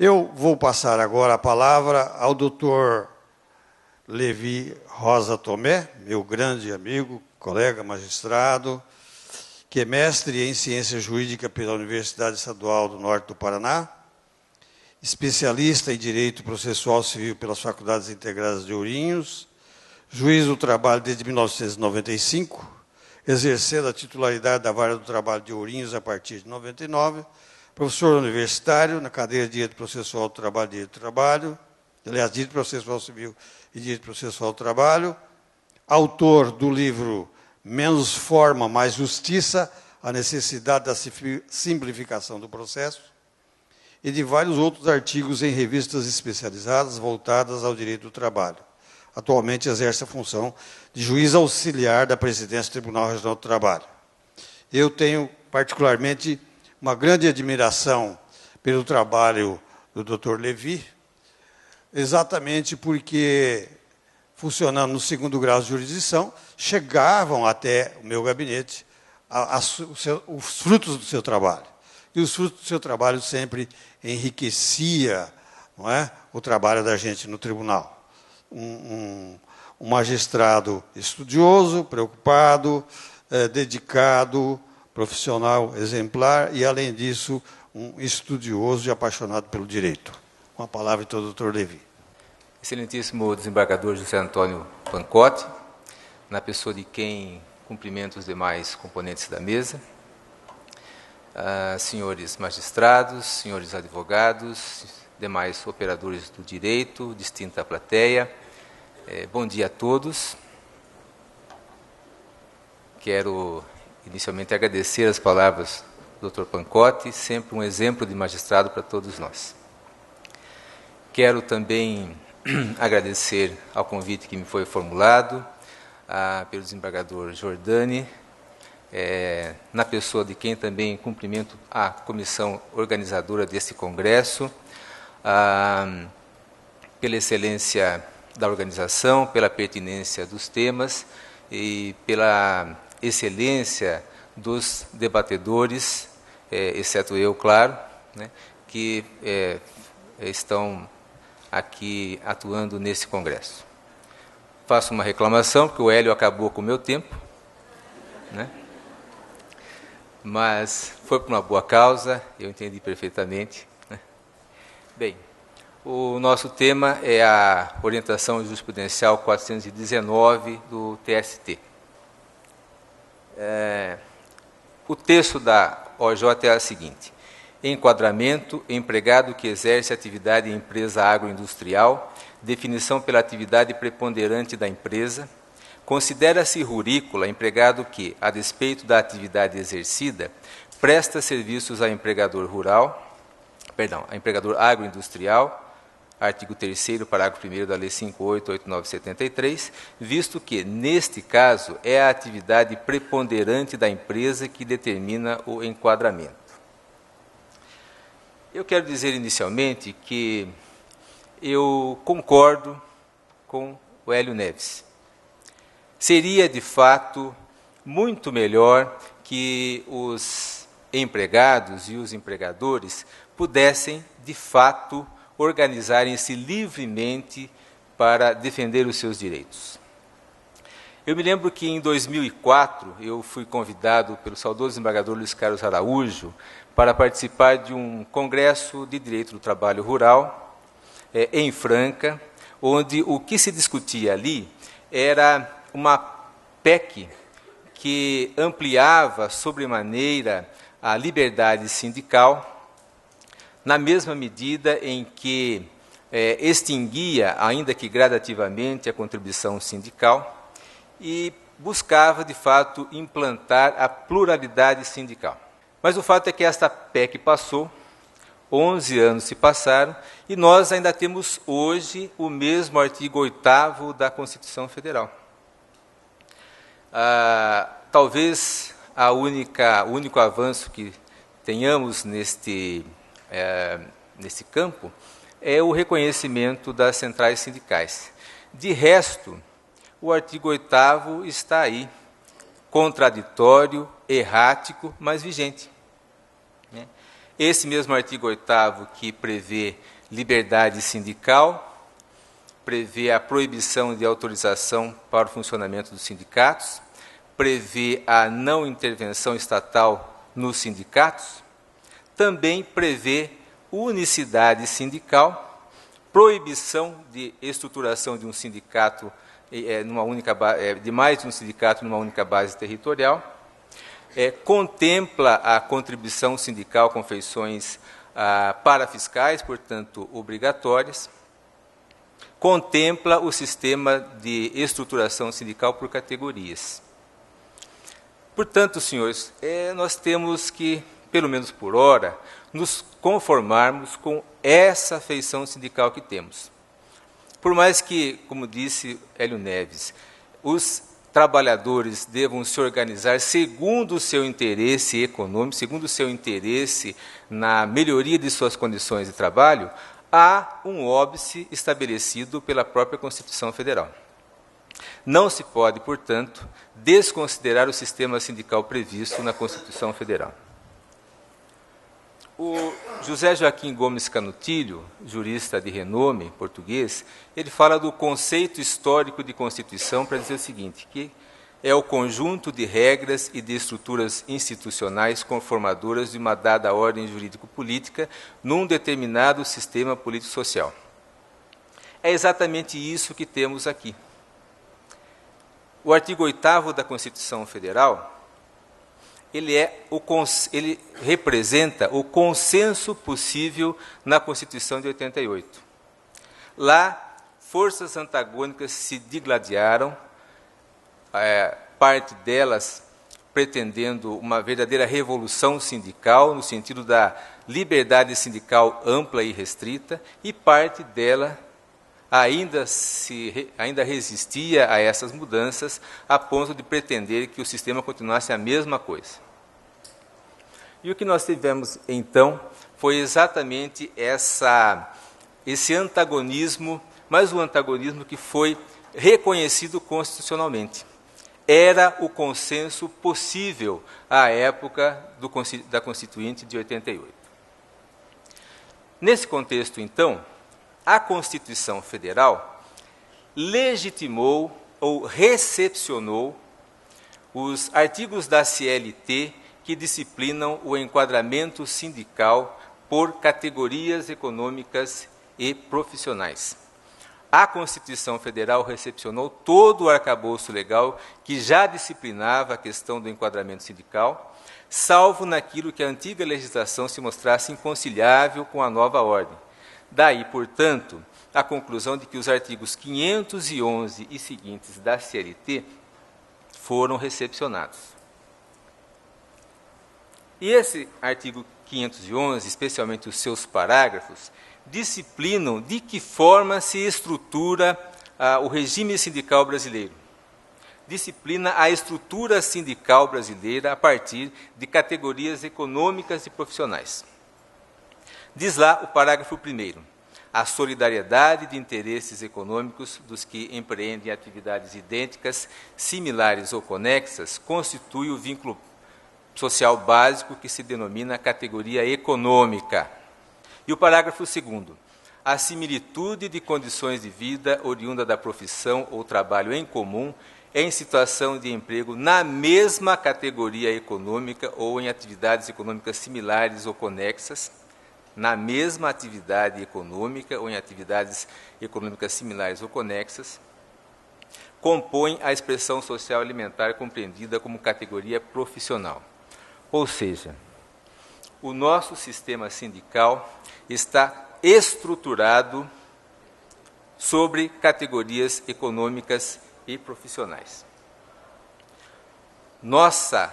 Eu vou passar agora a palavra ao doutor Levi Rosa Tomé, meu grande amigo, colega magistrado, que é mestre em Ciência Jurídica pela Universidade Estadual do Norte do Paraná, especialista em Direito Processual Civil pelas Faculdades Integradas de Ourinhos, juiz do trabalho desde 1995, exercendo a titularidade da Vara do Trabalho de Ourinhos a partir de 99, professor universitário na cadeira de Direito Processual do Trabalho e Direito do Trabalho, aliás, Direito Processual Civil e Direito Processual do Trabalho, autor do livro Menos Forma, Mais Justiça, a necessidade da simplificação do processo, e de vários outros artigos em revistas especializadas voltadas ao direito do trabalho. Atualmente exerce a função de juiz auxiliar da presidência do Tribunal Regional do Trabalho. Eu tenho, particularmente, uma grande admiração pelo trabalho do Dr. Levi, exatamente porque, funcionando no segundo grau de jurisdição, chegavam até o meu gabinete os frutos do seu trabalho. E os frutos do seu trabalho sempre enriquecia, não é, o trabalho da gente no tribunal. Um magistrado estudioso, preocupado, dedicado, profissional exemplar e, além disso, um estudioso e apaixonado pelo direito. Com a palavra, então, doutor Levi. Excelentíssimo desembargador José Antônio Pancotti, na pessoa de quem cumprimento os demais componentes da mesa, senhores magistrados, senhores advogados, demais operadores do direito, distinta plateia, bom dia a todos. Quero inicialmente agradecer as palavras do Dr. Pancotti, sempre um exemplo de magistrado para todos nós. Quero também agradecer ao convite que me foi formulado pelo desembargador Giordani, na pessoa de quem também cumprimento a comissão organizadora desse congresso, pela excelência da organização, pela pertinência dos temas e pela excelência dos debatedores, exceto eu, claro, né, que estão aqui atuando nesse congresso. Faço uma reclamação, porque o Hélio acabou com o meu tempo, né? Mas foi por uma boa causa, eu entendi perfeitamente, né? Bem, o nosso tema é a orientação jurisprudencial 419 do TST. O texto da OJ é o seguinte: enquadramento, empregado que exerce atividade em empresa agroindustrial, definição pela atividade preponderante da empresa, considera-se rurícola empregado que, a despeito da atividade exercida, presta serviços a empregador agroindustrial, artigo 3º, parágrafo 1º da Lei 5889/73, visto que, neste caso, é a atividade preponderante da empresa que determina o enquadramento. Eu quero dizer inicialmente que eu concordo com o Hélio Neves. Seria, de fato, muito melhor que os empregados e os empregadores pudessem, de fato, organizarem-se livremente para defender os seus direitos. Eu me lembro que, em 2004, eu fui convidado pelo saudoso desembargador Luiz Carlos Araújo para participar de um congresso de direito do trabalho rural, em Franca, onde o que se discutia ali era uma PEC que ampliava sobremaneira a liberdade sindical, na mesma medida em que extinguia, ainda que gradativamente, a contribuição sindical e buscava, de fato, implantar a pluralidade sindical. Mas o fato é que esta PEC passou, 11 anos se passaram, e nós ainda temos hoje o mesmo artigo 8º da Constituição Federal. Talvez o único avanço que tenhamos neste campo é o reconhecimento das centrais sindicais. De resto, o artigo 8º está aí, contraditório, errático, mas vigente. esse mesmo artigo 8º que prevê liberdade sindical, prevê a proibição de autorização para o funcionamento dos sindicatos, prevê a não intervenção estatal nos sindicatos, também prevê unicidade sindical, proibição de estruturação de um sindicato de mais de um sindicato numa única base territorial, contempla a contribuição sindical com feições parafiscais, portanto, obrigatórias, contempla o sistema de estruturação sindical por categorias. Portanto, senhores, nós temos que, pelo menos por hora, nos conformarmos com essa feição sindical que temos. Por mais que, como disse Hélio Neves, os trabalhadores devam se organizar segundo o seu interesse econômico, segundo o seu interesse na melhoria de suas condições de trabalho, há um óbice estabelecido pela própria Constituição Federal. Não se pode, portanto, desconsiderar o sistema sindical previsto na Constituição Federal. O José Joaquim Gomes Canutilho, jurista de renome português, ele fala do conceito histórico de Constituição para dizer o seguinte, que é o conjunto de regras e de estruturas institucionais conformadoras de uma dada ordem jurídico-política num determinado sistema político-social. É exatamente isso que temos aqui. O artigo 8º da Constituição Federal, ele representa o consenso possível na Constituição de 88. Lá, forças antagônicas se digladiaram, parte delas pretendendo uma verdadeira revolução sindical, no sentido da liberdade sindical ampla e restrita, e parte dela ainda resistia a essas mudanças, a ponto de pretender que o sistema continuasse a mesma coisa. E o que nós tivemos, então, foi exatamente esse antagonismo, mas o antagonismo que foi reconhecido constitucionalmente. Era o consenso possível à época da Constituinte de 88. Nesse contexto, então, a Constituição Federal legitimou ou recepcionou os artigos da CLT que disciplinam o enquadramento sindical por categorias econômicas e profissionais. A Constituição Federal recepcionou todo o arcabouço legal que já disciplinava a questão do enquadramento sindical, salvo naquilo que a antiga legislação se mostrasse inconciliável com a nova ordem. Daí, portanto, a conclusão de que os artigos 511 e seguintes da CLT foram recepcionados. E esse artigo 511, especialmente os seus parágrafos, disciplinam de que forma se estrutura o regime sindical brasileiro. Disciplina a estrutura sindical brasileira a partir de categorias econômicas e profissionais. Diz lá o parágrafo 1º, a solidariedade de interesses econômicos dos que empreendem atividades idênticas, similares ou conexas, constitui o vínculo social básico que se denomina categoria econômica. E o parágrafo 2º, a similitude de condições de vida oriunda da profissão ou trabalho em comum em situação de emprego na mesma categoria econômica ou em atividades econômicas similares ou conexas, na mesma atividade econômica ou em atividades econômicas similares ou conexas, compõem a expressão social alimentar compreendida como categoria profissional. Ou seja, o nosso sistema sindical está estruturado sobre categorias econômicas e profissionais. Nossa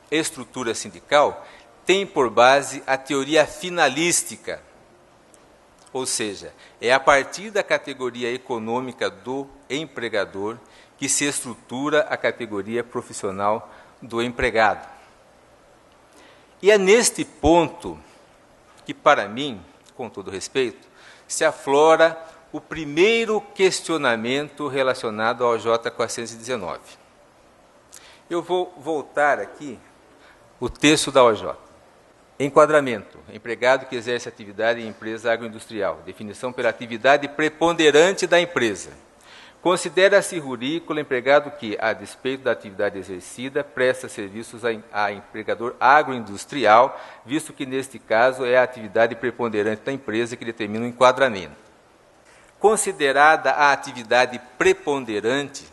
estrutura sindical tem por base a teoria finalística, ou seja, é a partir da categoria econômica do empregador que se estrutura a categoria profissional do empregado. E é neste ponto que, para mim, com todo respeito, se aflora o primeiro questionamento relacionado ao OJ 419. Eu vou voltar aqui o texto da OJ. Enquadramento. Empregado que exerce atividade em empresa agroindustrial. Definição pela atividade preponderante da empresa. Considera-se rurícola empregado que, a despeito da atividade exercida, presta serviços a empregador agroindustrial, visto que, neste caso, é a atividade preponderante da empresa que determina o enquadramento. Considerada a atividade preponderante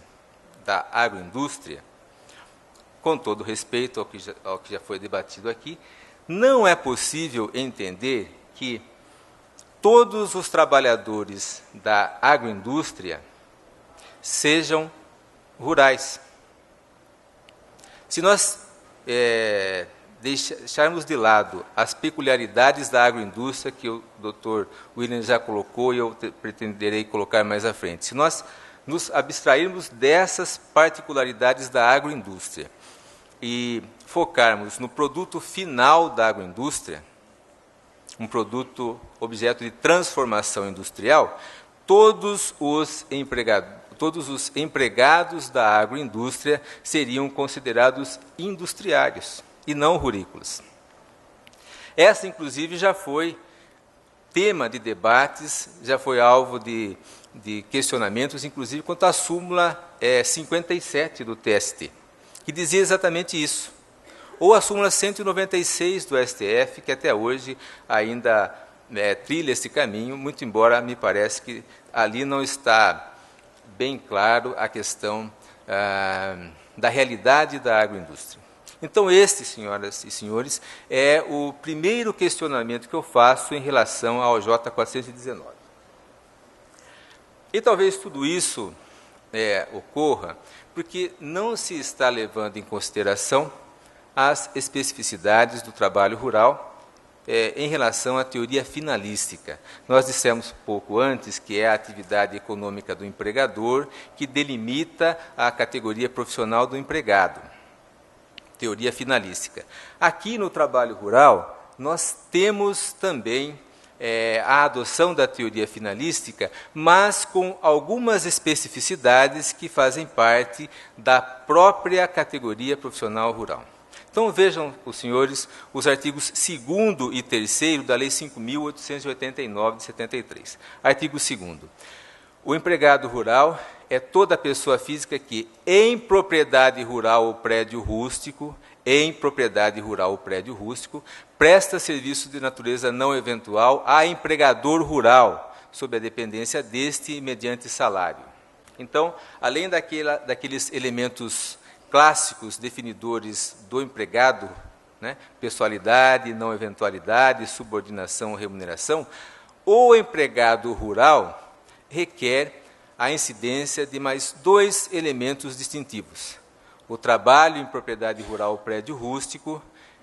da agroindústria, com todo respeito ao que já foi debatido aqui, não é possível entender que todos os trabalhadores da agroindústria sejam rurais. Se nós deixarmos de lado as peculiaridades da agroindústria, que o Dr. William já colocou e eu pretenderei colocar mais à frente, se nós nos abstrairmos dessas particularidades da agroindústria e focarmos no produto final da agroindústria, um produto objeto de transformação industrial, todos os empregados da agroindústria seriam considerados industriários e não rurícolas. Essa, inclusive, já foi tema de debates, já foi alvo de questionamentos, inclusive quanto à súmula 57 do TST, que dizia exatamente isso. Ou a súmula 196 do STF, que até hoje ainda trilha esse caminho, muito embora me parece que ali não está bem claro a questão da realidade da agroindústria. Então, este, senhoras e senhores, é o primeiro questionamento que eu faço em relação ao OJ 419. E talvez tudo isso ocorra porque não se está levando em consideração as especificidades do trabalho rural em relação à teoria finalística. Nós dissemos pouco antes que é a atividade econômica do empregador que delimita a categoria profissional do empregado. Teoria finalística. Aqui no trabalho rural, nós temos também a adoção da teoria finalística, mas com algumas especificidades que fazem parte da própria categoria profissional rural. Então, vejam, os senhores, os artigos 2º e 3º da Lei 5.889, de 73. Artigo 2º. O empregado rural é toda pessoa física que, em propriedade rural ou prédio rústico, presta serviço de natureza não eventual a empregador rural, sob a dependência deste mediante salário. Então, além daqueles elementos clássicos definidores do empregado, pessoalidade, não eventualidade, subordinação ou remuneração, o empregado rural requer a incidência de mais 2 elementos distintivos: o trabalho em propriedade rural ou prédio rústico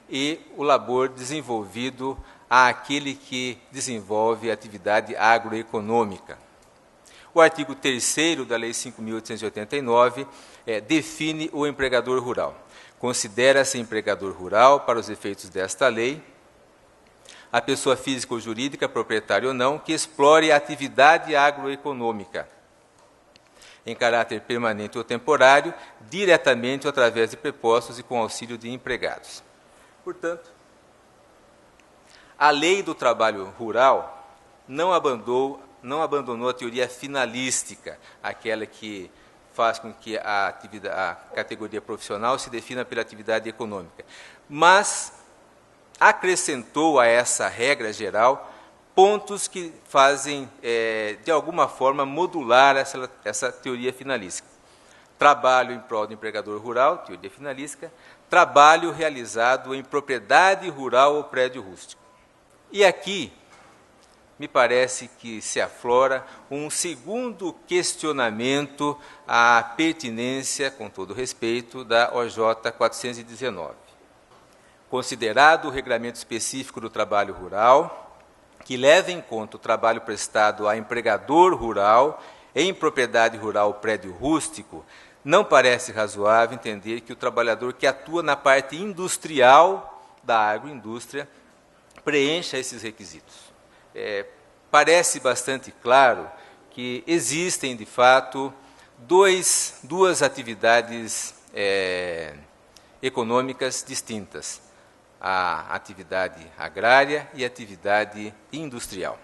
e o labor desenvolvido àquele que desenvolve atividade agroeconômica. O artigo 3º da Lei 5.889 define o empregador rural. Considera-se empregador rural, para os efeitos desta lei, a pessoa física ou jurídica, proprietária ou não, que explore a atividade agroeconômica, em caráter permanente ou temporário, diretamente ou através de prepostos e com auxílio de empregados. Portanto, a lei do trabalho rural não abandonou a teoria finalística, aquela que faz com que a categoria profissional se defina pela atividade econômica, mas acrescentou a essa regra geral pontos que fazem, de alguma forma, modular essa teoria finalística. Trabalho em prol do empregador rural, teoria finalística, trabalho realizado em propriedade rural ou prédio rústico. E aqui, me parece que se aflora um segundo questionamento à pertinência, com todo respeito, da OJ 419. Considerado o regramento específico do trabalho rural, que leva em conta o trabalho prestado a empregador rural em propriedade rural ou prédio rústico, não parece razoável entender que o trabalhador que atua na parte industrial da agroindústria preencha esses requisitos. Parece bastante claro que existem, de fato, duas atividades econômicas distintas. a atividade agrária e a atividade industrial.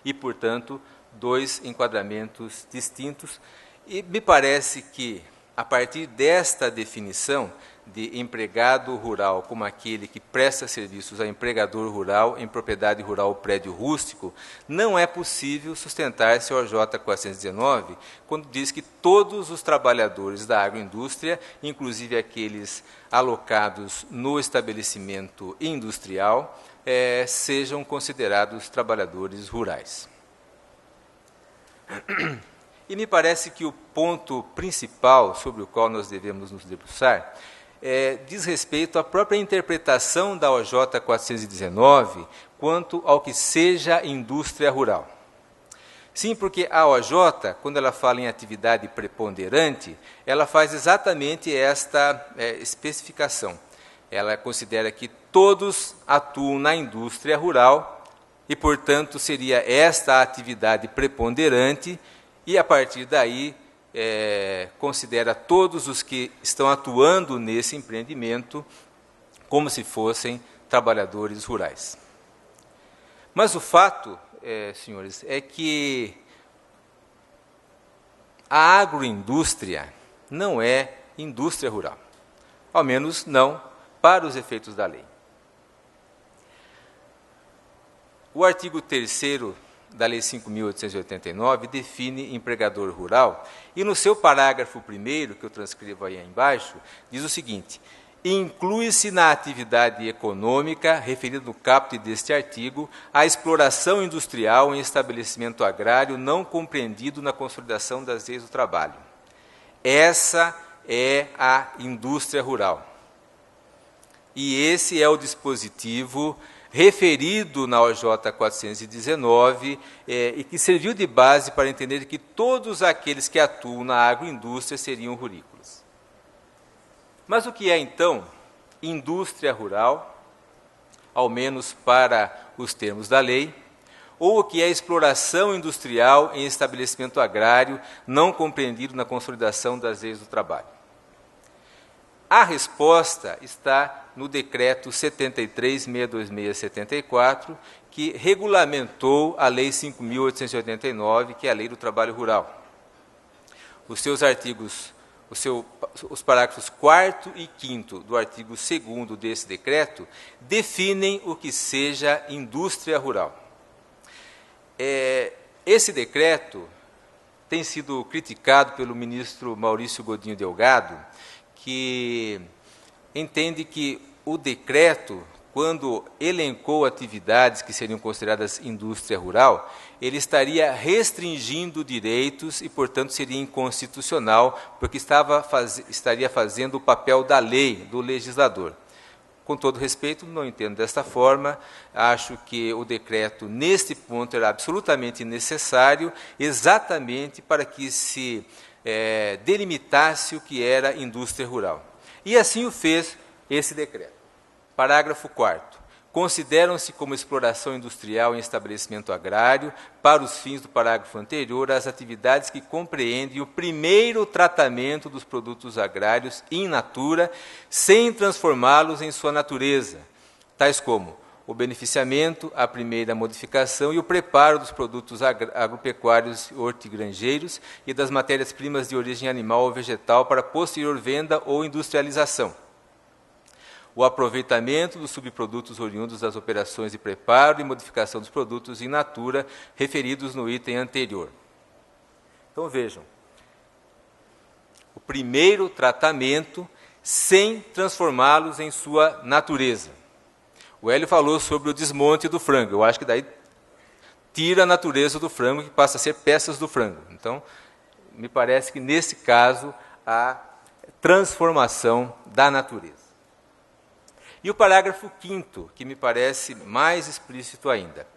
E, portanto, dois enquadramentos distintos. E me parece que, a partir desta definição de empregado rural como aquele que presta serviços a empregador rural em propriedade rural ou prédio rústico, não é possível sustentar-se o OJ 419 quando diz que todos os trabalhadores da agroindústria, inclusive aqueles alocados no estabelecimento industrial, sejam considerados trabalhadores rurais. E me parece que o ponto principal sobre o qual nós devemos nos debruçar diz respeito à própria interpretação da OJ 419 quanto ao que seja indústria rural. Sim, porque a OJ, quando ela fala em atividade preponderante, ela faz exatamente esta especificação. Ela considera que todos atuam na indústria rural e, portanto, seria esta a atividade preponderante e, a partir daí, considera todos os que estão atuando nesse empreendimento como se fossem trabalhadores rurais. Mas o fato, senhores, é que a agroindústria não é indústria rural, ao menos não para os efeitos da lei. O artigo 3º da Lei 5.889 define empregador rural e no seu parágrafo 1º, que eu transcrevo aí embaixo, diz o seguinte: inclui-se na atividade econômica, referida no caput deste artigo, a exploração industrial em estabelecimento agrário não compreendido na consolidação das leis do trabalho. Essa é a indústria rural. E esse é o dispositivo referido na OJ 419 e que serviu de base para entender que todos aqueles que atuam na agroindústria seriam rurícolas. Mas o que é, então, indústria rural, ao menos para os termos da lei, ou o que é exploração industrial em estabelecimento agrário não compreendido na consolidação das leis do trabalho? A resposta está no Decreto 73.626/74, que regulamentou a Lei 5.889, que é a Lei do Trabalho Rural. Os seus artigos, os parágrafos 4º e 5º do artigo 2º desse decreto definem o que seja indústria rural. Esse decreto tem sido criticado pelo ministro Maurício Godinho Delgado, que entende que o decreto, quando elencou atividades que seriam consideradas indústria rural, ele estaria restringindo direitos e, portanto, seria inconstitucional, porque estaria fazendo o papel da lei, do legislador. Com todo respeito, não entendo desta forma, acho que o decreto, neste ponto, era absolutamente necessário, exatamente para que se delimitasse o que era indústria rural. E assim o fez esse decreto. Parágrafo 4º. Consideram-se como exploração industrial em estabelecimento agrário, para os fins do parágrafo anterior, as atividades que compreendem o primeiro tratamento dos produtos agrários in natura, sem transformá-los em sua natureza, tais como o beneficiamento, a primeira modificação e o preparo dos produtos agropecuários hortigranjeiros e das matérias-primas de origem animal ou vegetal para posterior venda ou industrialização. O aproveitamento dos subprodutos oriundos das operações de preparo e modificação dos produtos in natura referidos no item anterior. Então, vejam, o primeiro tratamento sem transformá-los em sua natureza. O Hélio falou sobre o desmonte do frango. Eu acho que daí tira a natureza do frango, que passa a ser peças do frango. Então, me parece que, nesse caso, há transformação da natureza. E o parágrafo 5º, que me parece mais explícito ainda.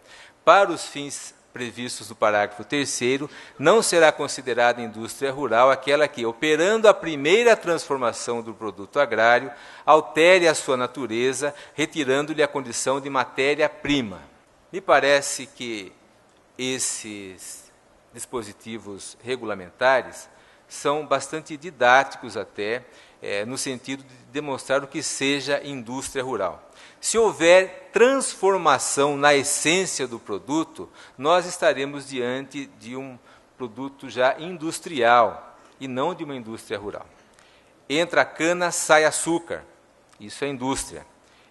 Para os fins previstos no parágrafo 3º, não será considerada indústria rural aquela que, operando a primeira transformação do produto agrário, altere a sua natureza, retirando-lhe a condição de matéria-prima. Me parece que esses dispositivos regulamentares são bastante didáticos até, no sentido de demonstrar o que seja indústria rural. Se houver transformação na essência do produto, nós estaremos diante de um produto já industrial e não de uma indústria rural. Entra cana, sai açúcar, isso é indústria.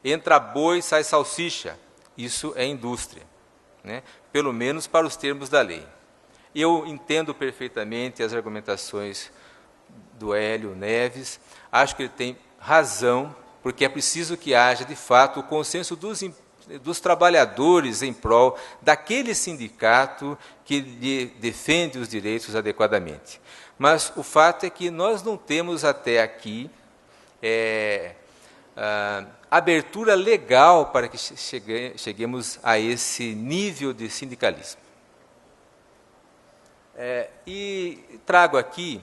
Entra boi, sai salsicha, isso é indústria, né? Pelo menos para os termos da lei. Eu entendo perfeitamente as argumentações do Hélio Neves, acho que ele tem razão, porque é preciso que haja, de fato, o consenso dos trabalhadores em prol daquele sindicato que defende os direitos adequadamente. Mas o fato é que nós não temos até aqui abertura legal para que cheguemos a esse nível de sindicalismo. E trago aqui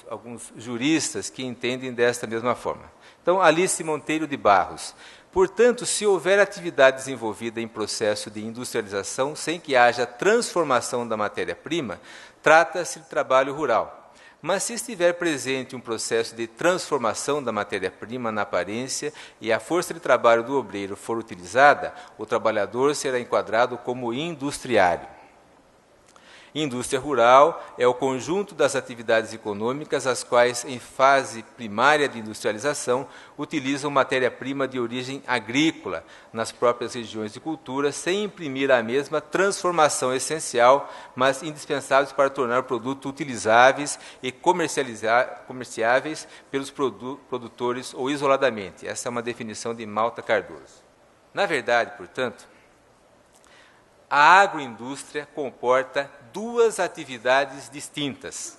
alguns juristas que entendem desta mesma forma. Então, Alice Monteiro de Barros. Portanto, se houver atividade desenvolvida em processo de industrialização sem que haja transformação da matéria-prima, trata-se de trabalho rural. Mas se estiver presente um processo de transformação da matéria-prima na aparência e a força de trabalho do obreiro for utilizada, o trabalhador será enquadrado como industriário. Indústria rural é o conjunto das atividades econômicas as quais, em fase primária de industrialização, utilizam matéria-prima de origem agrícola nas próprias regiões de cultura, sem imprimir à mesma transformação essencial, mas indispensáveis para tornar o produto utilizáveis e comerciáveis pelos produtores ou isoladamente. Essa é uma definição de Malta Cardoso. Na verdade, portanto, a agroindústria comporta duas atividades distintas,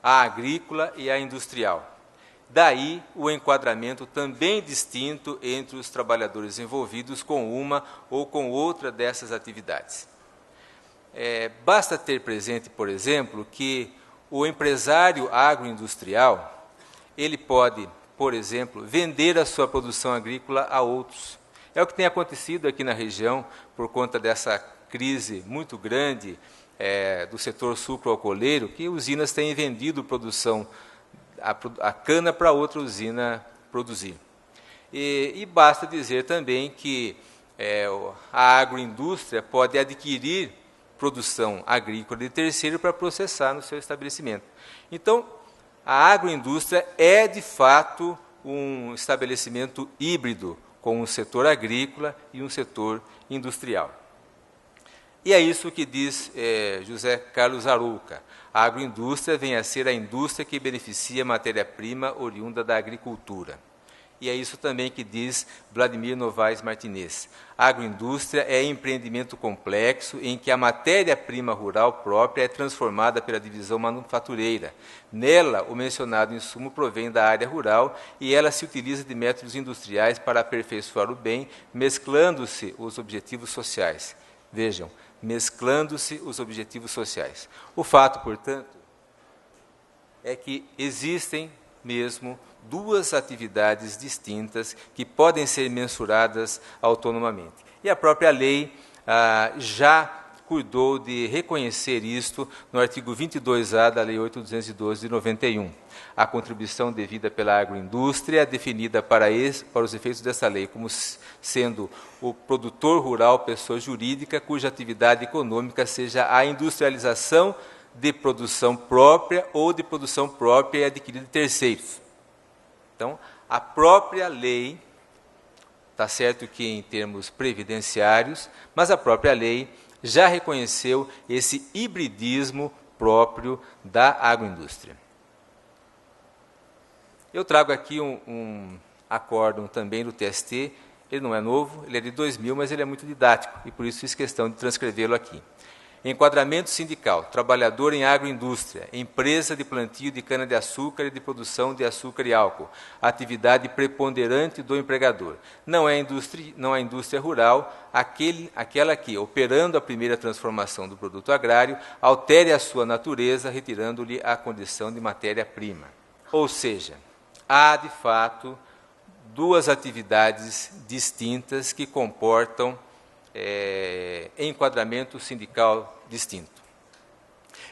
a agrícola e a industrial. Daí o enquadramento também distinto entre os trabalhadores envolvidos com uma ou com outra dessas atividades. Basta ter presente, por exemplo, que o empresário agroindustrial, ele pode, por exemplo, vender a sua produção agrícola a outros. É o que tem acontecido aqui na região, por conta dessa crise muito grande do setor sucroalcooleiro, que usinas têm vendido a cana para outra usina produzir. E basta dizer também que a agroindústria pode adquirir produção agrícola de terceiro para processar no seu estabelecimento. Então, a agroindústria é, de fato, um estabelecimento híbrido, com um setor agrícola e um setor industrial. E é isso que diz José Carlos Arouca. A agroindústria vem a ser a indústria que beneficia matéria-prima oriunda da agricultura. E é isso também que diz Vladimir Novaes Martinez. A agroindústria é empreendimento complexo em que a matéria-prima rural própria é transformada pela divisão manufatureira. Nela, o mencionado insumo provém da área rural e ela se utiliza de métodos industriais para aperfeiçoar o bem, mesclando-se os objetivos sociais. Vejam, mesclando-se os objetivos sociais. O fato, portanto, é que existem mesmo duas atividades distintas que podem ser mensuradas autonomamente. E a própria lei já cuidou de reconhecer isto no artigo 22A da Lei 8.212 de 91. A contribuição devida pela agroindústria é definida para os efeitos dessa lei como sendo o produtor rural pessoa jurídica cuja atividade econômica seja a industrialização de produção própria ou de produção própria e adquirida de terceiros. Então, a própria lei, está certo que em termos previdenciários, mas a própria lei já reconheceu esse hibridismo próprio da agroindústria. Eu trago aqui um acórdão também do TST, ele não é novo, ele é de 2000, mas ele é muito didático, e por isso fiz questão de transcrevê-lo aqui. Enquadramento sindical, trabalhador em agroindústria, empresa de plantio de cana-de-açúcar e de produção de açúcar e álcool, atividade preponderante do empregador. Não é indústria rural aquela que, operando a primeira transformação do produto agrário, altere a sua natureza, retirando-lhe a condição de matéria-prima. Ou seja, há, de fato, duas atividades distintas que comportam enquadramento sindical distinto.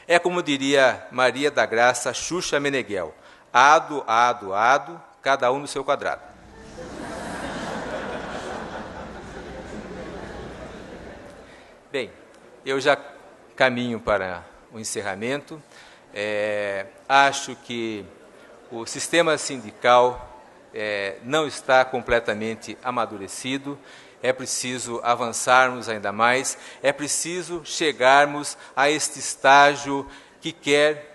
É como diria Maria da Graça Xuxa Meneghel, Ado, ado, ado, cada um no seu quadrado. Bem, eu já caminho para o encerramento. Acho que o sistema sindical não está completamente amadurecido, é preciso avançarmos ainda mais, é preciso chegarmos a este estágio que quer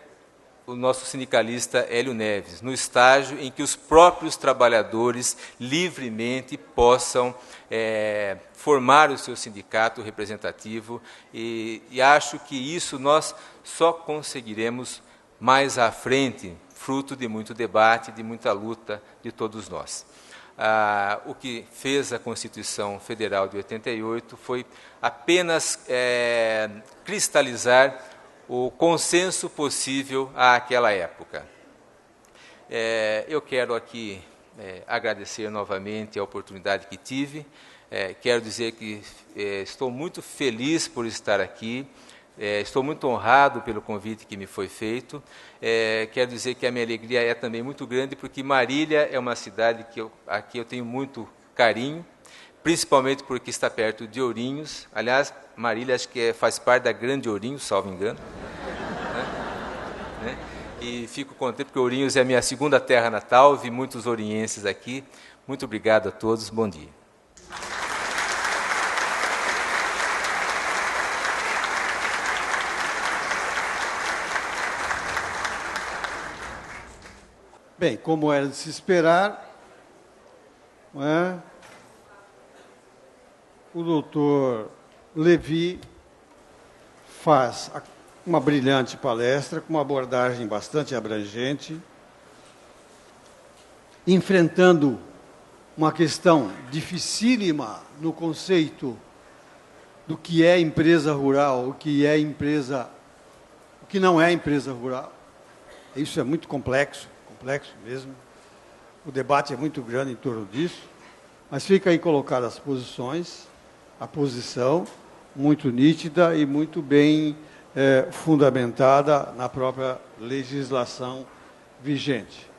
o nosso sindicalista Hélio Neves, no estágio em que os próprios trabalhadores livremente possam formar o seu sindicato representativo, e acho que isso nós só conseguiremos mais à frente, fruto de muito debate, de muita luta de todos nós. O que fez a Constituição Federal de 88 foi apenas cristalizar o consenso possível àquela época. Eu quero aqui agradecer novamente a oportunidade que tive. Quero dizer que estou muito feliz por estar aqui. Estou muito honrado pelo convite que me foi feito. Quero dizer que a minha alegria é também muito grande, porque Marília é uma cidade que aqui eu tenho muito carinho, principalmente porque está perto de Ourinhos. Aliás, Marília acho que faz parte da Grande Ourinhos, salvo engano. Né? E fico contente porque Ourinhos é a minha segunda terra natal, vi muitos ourinhenses aqui. Muito obrigado a todos, bom dia. Bem, como era de se esperar, não é? O doutor Levi faz uma brilhante palestra, com uma abordagem bastante abrangente, enfrentando uma questão dificílima no conceito do que é empresa rural, o que não é empresa rural. Isso é muito complexo mesmo. O debate é muito grande em torno disso, mas fica aí colocadas as posições, a posição muito nítida e muito bem fundamentada na própria legislação vigente.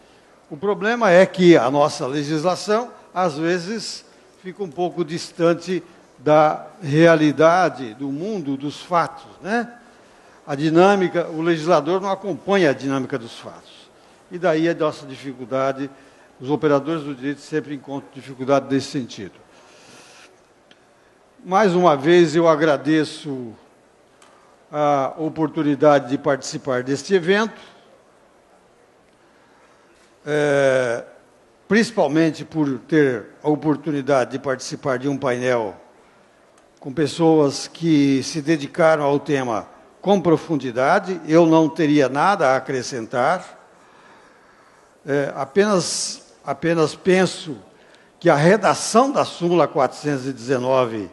O problema é que a nossa legislação, às vezes, fica um pouco distante da realidade, do mundo, dos fatos, né? A dinâmica, o legislador não acompanha a dinâmica dos fatos. E daí a nossa dificuldade, os operadores do direito sempre encontram dificuldade nesse sentido. Mais uma vez, eu agradeço a oportunidade de participar deste evento, principalmente por ter a oportunidade de participar de um painel com pessoas que se dedicaram ao tema com profundidade. Eu não teria nada a acrescentar. Apenas penso que a redação da súmula 419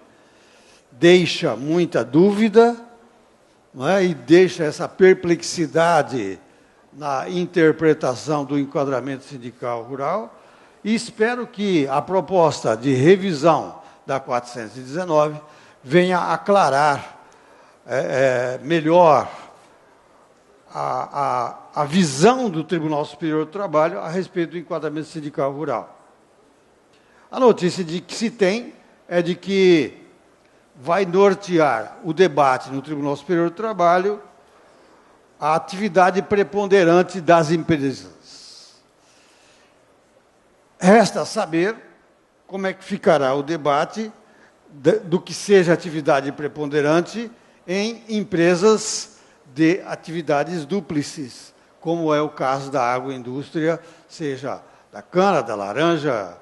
deixa muita dúvida, não é? E deixa essa perplexidade na interpretação do enquadramento sindical rural, e espero que a proposta de revisão da 419 venha aclarar melhor a visão do Tribunal Superior do Trabalho a respeito do enquadramento sindical rural. A notícia que se tem é de que vai nortear o debate no Tribunal Superior do Trabalho a atividade preponderante das empresas. Resta saber como é que ficará o debate do que seja atividade preponderante em empresas de atividades dúplices, como é o caso da agroindústria, seja da cana, da laranja,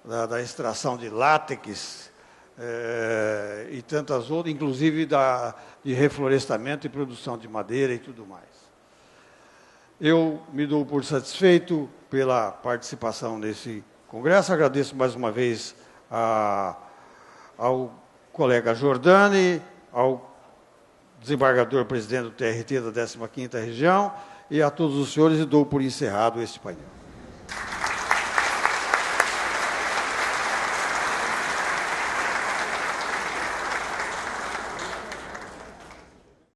da extração de látex, e tantas outras, inclusive de reflorestamento e produção de madeira e tudo mais. Eu me dou por satisfeito pela participação nesse congresso, agradeço mais uma vez ao colega Jordani, ao desembargador presidente do TRT da 15ª Região, e a todos os senhores, e dou por encerrado este painel.